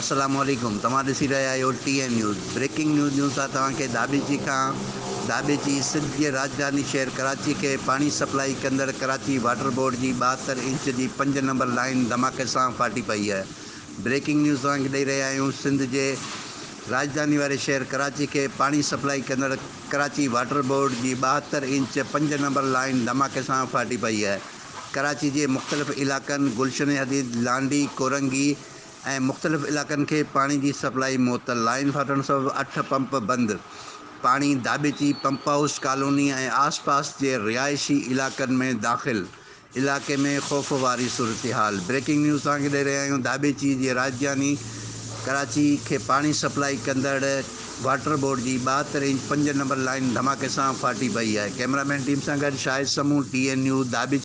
अस्सलाम वालेकुम। तव्हां ॾिसी रहिया आहियो TN न्यूज़। ब्रेकिंग न्यूज़ आहे तव्हांखे दाबेची सिंध जी राजधानी शहर कराची खे पाणी सप्लाई कंदड़ कराची वाटर बोर्ड जी 72 इंच जी 5 नंबर लाइन धमाके सां फाटी पई आहे। ब्रेकिंग न्यूज़ तव्हांखे ॾेई रहिया आहियूं। सिंध जे राजधानी वारे शहर कराची खे पाणी सप्लाई कंदड़ कराची वाटर बोर्ड जी 72 इंच 5 नंबर लाइन धमाके सां फाटी पई आहे। कराची जे मुख़्तलिफ़ इलाक़नि गुलशन हदीद, लांडी, कोरंगी ऐं मुख़्तलिफ़ इलाक़नि खे पाणी जी सप्लाई मुअतल। लाइन फाटण सबबि 8 पंप बंदि। पाणी दाबेची पंप हाउस कॉलोनी ऐं आसपास जे रिहाइशी इलाक़नि में दाख़िल। इलाक़े में ख़ौफ़ वारी सूरत-ए-हाल। ब्रेकिंग न्यूज़ तव्हांखे ॾेई रहिया आहियूं। दाबेची जी राजधानी कराची खे पाणी सप्लाई कंदड़ वाटर बोर्ड जी 72 इंच 5 नंबर लाइन धमाके सां फाटी पई आहे। कैमरामैन टीम सां गॾु शाहिद समूह, TN न्यूज़, दाबेची।